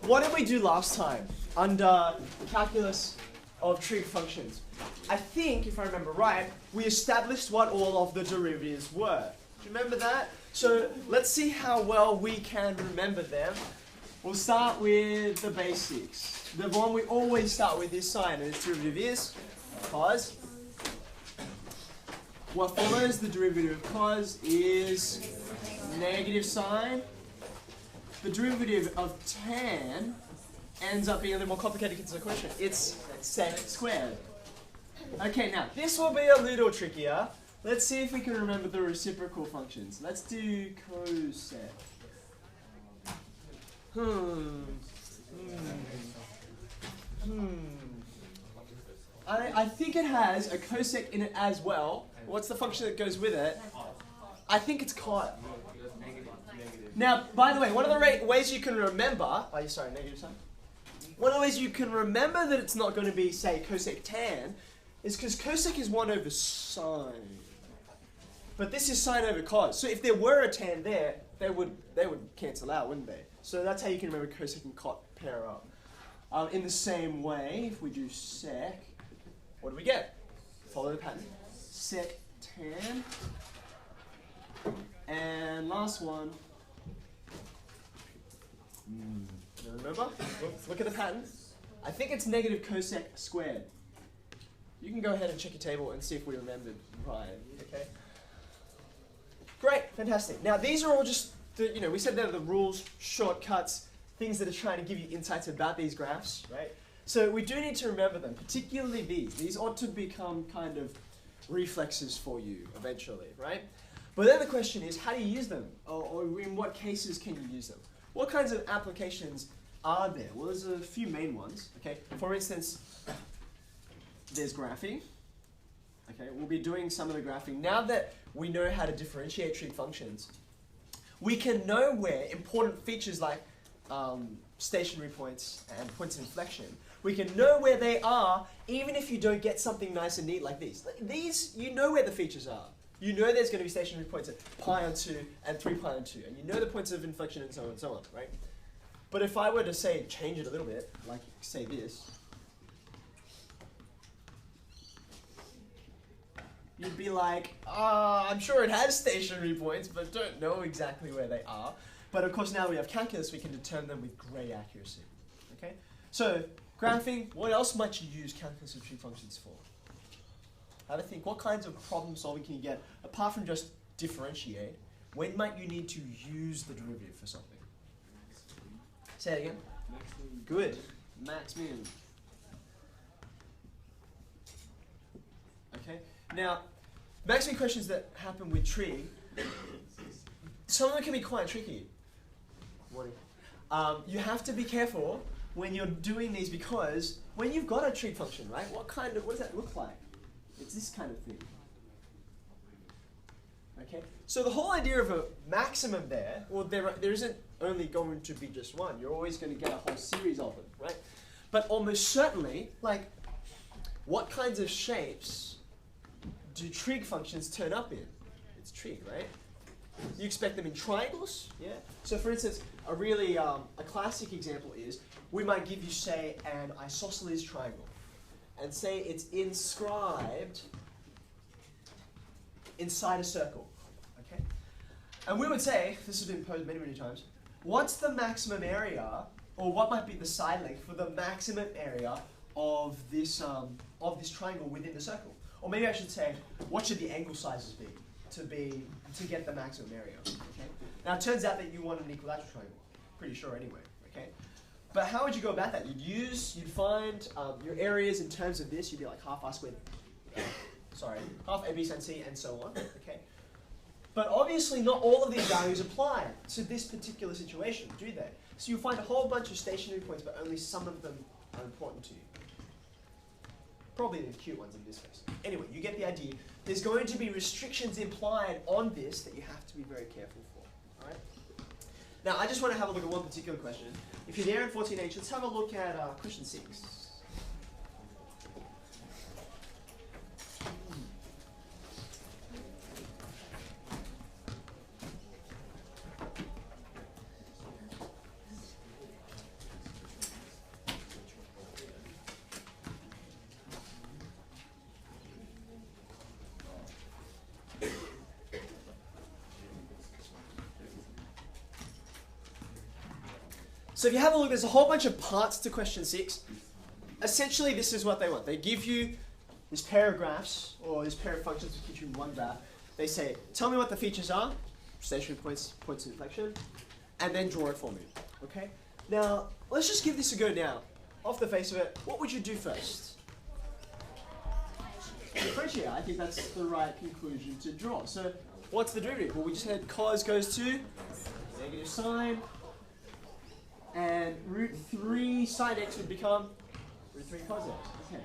what did we do last time under calculus of trig functions? I think, if I remember right, we established what all of the derivatives were. Do you remember that? So let's see how well we can remember them. We'll start with the basics. The one we always start with is sine, and its derivative is cos. What follows the derivative of cos is negative sine. The derivative of tan ends up being a little more complicated because it's a question. It's sec squared. Okay, now this will be a little trickier. Let's see if we can remember the reciprocal functions. Let's do cosec. I think it has a cosec in it as well. What's the function that goes with it? I think it's cot. Now, by the way, one of the ways you can remember, negative sign? One of the ways you can remember that it's not going to be, say, cosec tan, is because cosec is 1 over sine. But this is sine over cos. So if there were a tan there, they would cancel out, wouldn't they? So that's how you can remember cosec and cot pair up. In the same way, if we do sec, what do we get? Follow the pattern. Sec tan. And last one. Remember? Look at the pattern. I think it's negative cosec squared. You can go ahead and check your table and see if we remembered right. Okay. Great, fantastic. Now these are all just we said they're the rules, shortcuts, things that are trying to give you insights about these graphs, right? So we do need to remember them, particularly these. These ought to become kind of reflexes for you eventually, right? But then the question is, how do you use them? Or in what cases can you use them? What kinds of applications are there? Well, there's a few main ones, okay? For instance, there's graphing. Okay, we'll be doing some of the graphing. Now that we know how to differentiate trig functions, we can know where important features like stationary points and points of inflection, we can know where they are even if you don't get something nice and neat like these. These, you know where the features are. You know there's going to be stationary points at pi on 2 and 3 pi on 2, and you know the points of inflection and so on, right? But if I were to say change it a little bit, like say this, you'd be like, I'm sure it has stationary points, but don't know exactly where they are. But of course now we have calculus, we can determine them with great accuracy. Okay? So, graphing, what else might you use calculus of trig functions for? Have a think, what kinds of problem solving can you get, apart from just differentiate, when might you need to use the derivative for something? Say it again. Max min. Good. Max min. Okay. Now, max min questions that happen with trig, some of them can be quite tricky. You have to be careful when you're doing these because when you've got a trig function, right? What does that look like? It's this kind of thing. Okay. So the whole idea of a maximum there, well, there isn't only going to be just one. You're always going to get a whole series of them, right? But almost certainly, like, what kinds of shapes do trig functions turn up in? It's trig, right? You expect them in triangles, yeah? So for instance, a really, a classic example is, we might give you, say, an isosceles triangle, and say it's inscribed inside a circle, okay? And we would say, this has been posed many, many times, what's the maximum area, or what might be the side length for the maximum area of this triangle within the circle? Or maybe I should say, what should the angle sizes be to get the maximum area? Okay. Now it turns out that you want an equilateral triangle. Pretty sure anyway. Okay. But how would you go about that? You'd find your areas in terms of this. You'd be like half r squared, half ab sin c, and so on. Okay. But obviously not all of these values apply to this particular situation, do they? So you'll find a whole bunch of stationary points, but only some of them are important to you. Probably the cute ones in this case. Anyway, you get the idea. There's going to be restrictions implied on this that you have to be very careful for. All right? Now, I just want to have a look at one particular question. If you're there in 14H, let's have a look at question 6. So if you have a look, there's a whole bunch of parts to question 6. Essentially, this is what they want. They give you this pair of graphs, or this pair of functions which gives you one graph. They say, tell me what the features are, stationary points, points of inflection, and then draw it for me. Okay? Now, let's just give this a go now. Off the face of it, what would you do first? Differentiate. I think that's the right conclusion to draw. So, what's the derivative? Well, we just had cos goes to negative sine, and root 3 sine x would become root 3 cos x. Okay.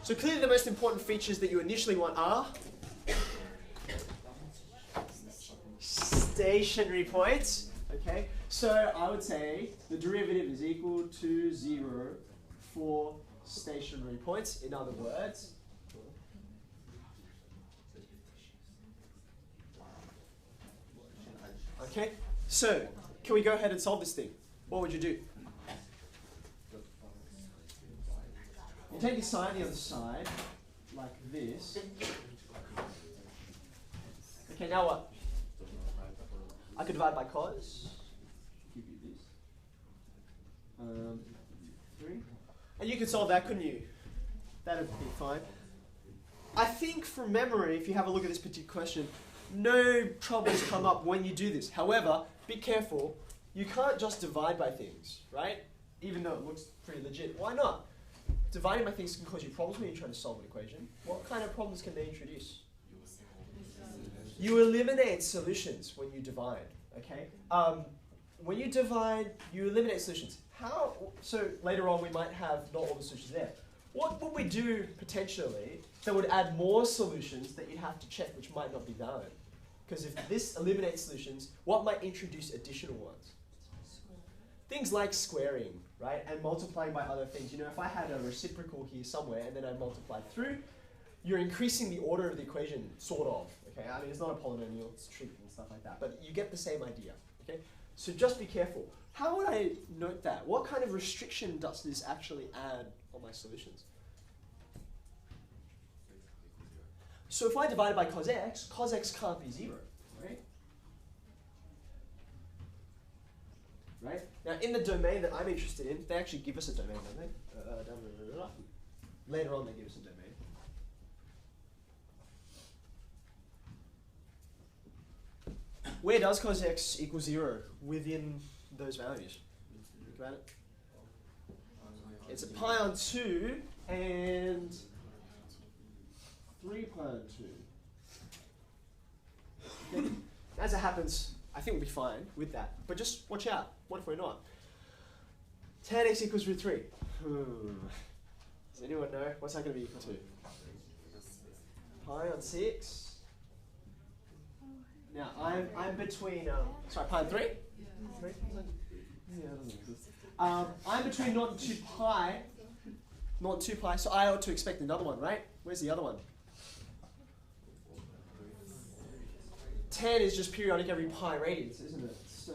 So clearly the most important features that you initially want are stationary points. Okay. So I would say the derivative is equal to 0 for stationary points. In other words, okay. So can we go ahead and solve this thing? What would you do? You take your sine the other side, like this. Okay, now what? I could divide by cos. Give you this. 3. And you could solve that, couldn't you? That would be fine. I think from memory, if you have a look at this particular question, no troubles come up when you do this. However, be careful. You can't just divide by things, right? Even though it looks pretty legit. Why not? Dividing by things can cause you problems when you're trying to solve an equation. What kind of problems can they introduce? You eliminate solutions when you divide, okay? When you divide, you eliminate solutions. How? So later on we might have not all the solutions there. What would we do potentially that would add more solutions that you'd have to check which might not be valid? Because if this eliminates solutions, what might introduce additional ones? Things like squaring, right? And multiplying by other things. You know, if I had a reciprocal here somewhere and then I multiplied through, you're increasing the order of the equation, sort of. Okay, I mean, it's not a polynomial, it's trig and stuff like that, but you get the same idea. Okay, so just be careful. How would I note that? What kind of restriction does this actually add on my solutions? So if I divide by cos x can't be 0, right? Right? Now, in the domain that I'm interested in, they actually give us a domain, don't they? Later on, they give us a domain. Where does cos x equal 0 within those values? Think about it. It's a pi on 2 and 3 pi on 2. Okay. As it happens, I think we'll be fine with that. But just watch out. What if we're not? Tan x equals root 3. Does anyone know? What's that going to be equal to? Pi on 6. Now, I'm between, sorry, pi on 3? Yeah, it doesn't exist. I'm between 0 and 2 pi. 0 and 2 pi, so I ought to expect another one, right? Where's the other one? Tan is just periodic every pi radians, isn't it? So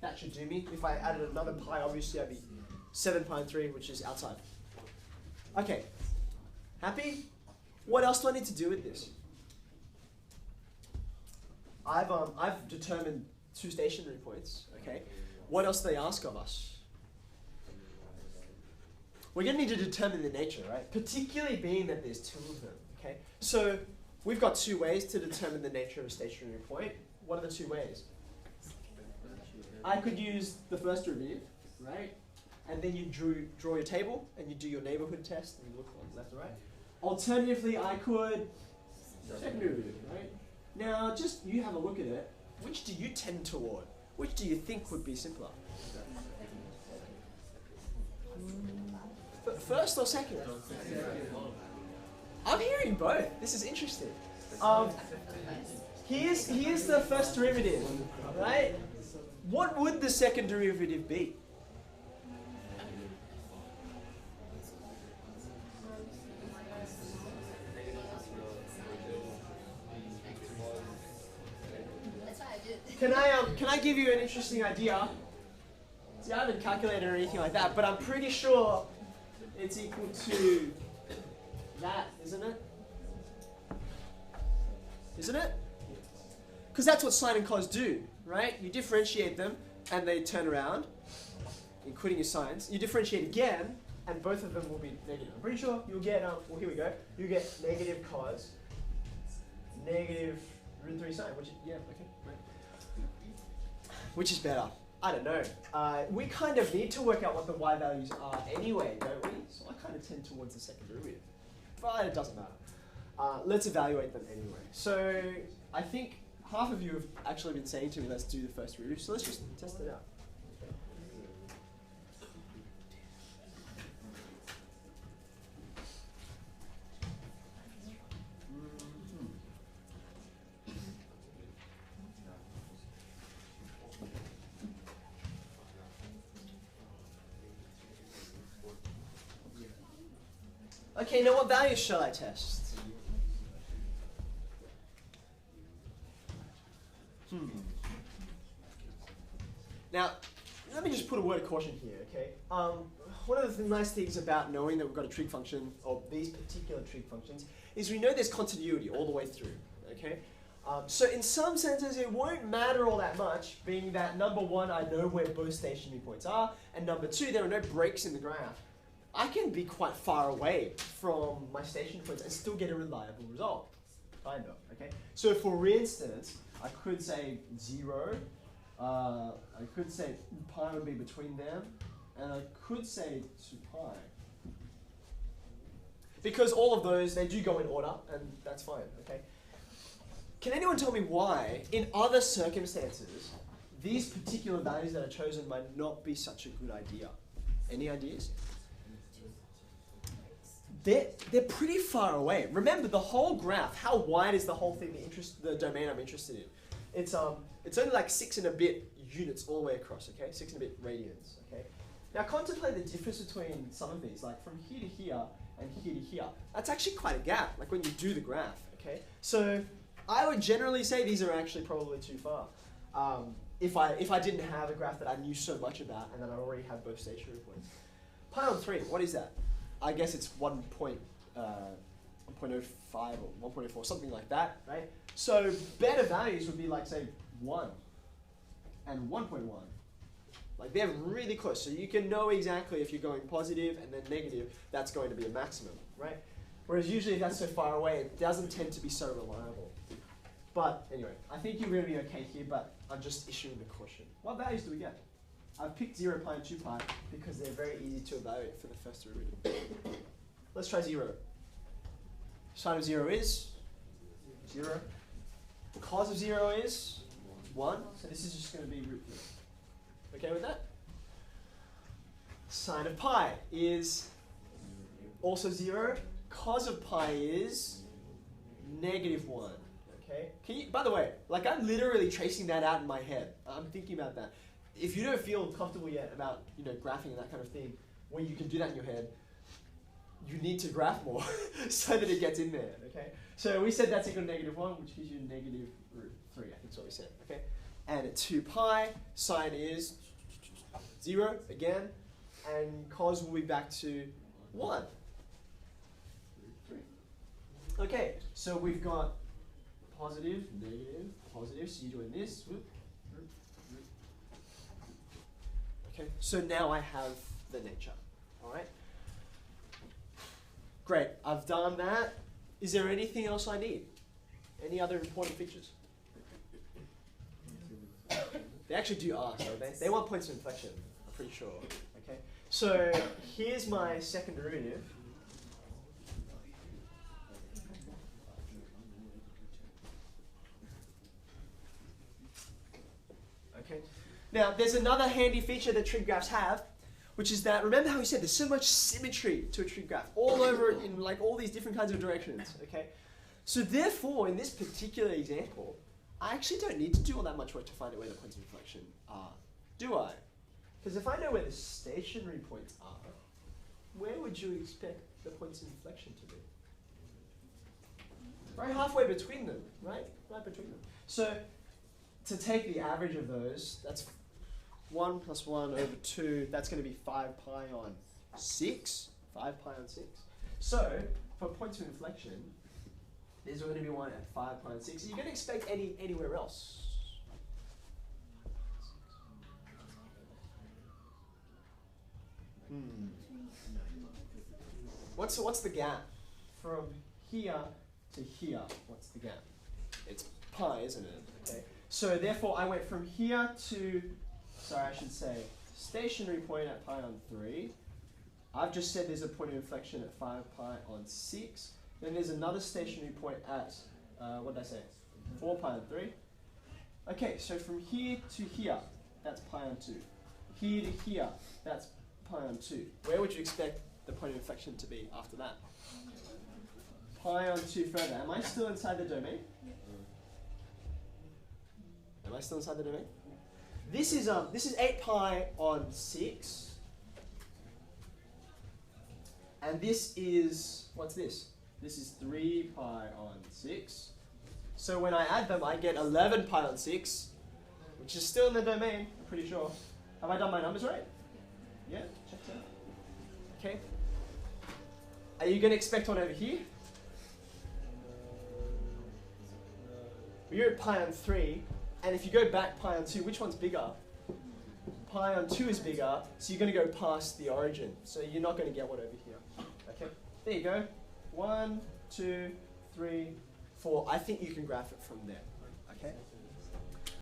that should do me. If I added another pi, obviously I'd be 7 pi and 3, which is outside. Okay, happy? What else do I need to do with this? I've determined 2 stationary points. Okay, what else do they ask of us? We're going to need to determine the nature, right? Particularly being that there's 2 of them. Okay, so we've got 2 ways to determine the nature of a stationary point. What are the 2 ways? I could use the first derivative, right? And then you draw your table and you do your neighborhood test and you look on left and right. Alternatively, I could second derivative, right? Now, just you have a look at it. Which do you tend toward? Which do you think would be simpler? First or second? I'm hearing both. This is interesting. Here's the first derivative, right? What would the second derivative be? Can I give you an interesting idea? See, I haven't calculated or anything like that, but I'm pretty sure it's equal to that, isn't it? Isn't it? Because that's what sine and cos do, right? You differentiate them, and they turn around, including your signs. You differentiate again, and both of them will be negative. I'm pretty sure you'll get, well, here we go. You get negative cos, negative root 3 sine, which is, yeah, okay, right. Which is better? I don't know. We kind of need to work out what the y values are anyway, don't we? So I kind of tend towards the second derivative. But it doesn't matter. Let's evaluate them anyway. So I think half of you have actually been saying to me, let's do the first derivative. So let's just test it out. Okay, now what values shall I test? Now, let me just put a word of caution here, okay? One of the nice things about knowing that we've got a trig function, or these particular trig functions, is we know there's continuity all the way through, okay? So in some senses, it won't matter all that much, being that number one, I know where both stationary points are, and number two, there are no breaks in the graph. I can be quite far away from my station points and still get a reliable result, kind of, okay? So for instance, I could say 0, I could say pi would be between them, and I could say 2 pi. Because all of those, they do go in order, and that's fine, okay? Can anyone tell me why, in other circumstances, these particular values that are chosen might not be such a good idea? Any ideas? They're pretty far away. Remember, the whole graph, how wide is the whole thing, the domain I'm interested in? It's only like 6 and a bit units all the way across, okay? 6 and a bit radians, okay? Now contemplate the difference between some of these, like from here to here and here to here. That's actually quite a gap, like when you do the graph, okay? So I would generally say these are actually probably too far. If I didn't have a graph that I knew so much about and then I already have both stationary points. Pi on 3, what is that? I guess it's 1.05 or 1.04, something like that, right? So better values would be like, say, 1 and 1.1. Like they're really close, so you can know exactly if you're going positive and then negative, that's going to be a maximum, right? Whereas usually if that's so far away, it doesn't tend to be so reliable. But anyway, I think you're going to be okay here, but I'm just issuing the caution. What values do we get? I've picked 0 pi and 2 pi because they're very easy to evaluate for the first derivative. Let's try 0. Sine of 0 is 0. Cos of 0 is 1. So this is just going to be root 3. Okay with that? Sine of pi is also 0. Cos of pi is negative 1. Okay? Can you, by the way, like I'm literally tracing that out in my head. I'm thinking about that. If you don't feel comfortable yet about graphing and that kind of thing, when you can do that in your head, you need to graph more so that it gets in there, okay? So we said that's equal to negative 1, which gives you negative root 3, I think that's what we said, okay? And at 2 pi, sine is 0 again, and cos will be back to 1. 3. Okay, so we've got positive, negative, positive, so you're doing this. Okay, so now I have the nature, all right? Great, I've done that. Is there anything else I need? Any other important features? They actually do ask, don't they? They want points of inflection, I'm pretty sure, okay? So here's my second derivative. Okay. Now, there's another handy feature that trig graphs have, which is that, remember how we said there's so much symmetry to a trig graph, all over it in like all these different kinds of directions, okay? So therefore, in this particular example, I actually don't need to do all that much work to find out where the points of inflection are, do I? Because if I know where the stationary points are, where would you expect the points of inflection to be? Right halfway between them, right? Right between them. So to take the average of those, that's 1 plus 1 over 2, that's going to be 5 pi on 6. 5 pi on 6. So, for points of inflection, there's going to be one at 5 pi on 6. You're going to expect anywhere else. What's the gap from here to here? What's the gap? It's pi, isn't it? Okay. So therefore, I went from here to, sorry, I should say, stationary point at pi on 3. I've just said there's a point of inflection at 5 pi on 6. Then there's another stationary point at, what did I say? 4 pi on 3. Okay, so from here to here, that's pi on 2. Here to here, that's pi on 2. Where would you expect the point of inflection to be after that? Pi on 2 further. Am I still inside the domain? Am I still inside the domain? This is 8 pi on 6. And this is, what's this? This is 3 pi on 6. So when I add them, I get 11 pi on 6, which is still in the domain, I'm pretty sure. Have I done my numbers right? Yeah, check it out. Okay. Are you going to expect one over here? You're at pi on 3, and if you go back pi on 2, which one's bigger? Pi on 2 is bigger, so you're going to go past the origin. So you're not going to get one over here. Okay, there you go. 1, 2, 3, 4. I think you can graph it from there. Okay.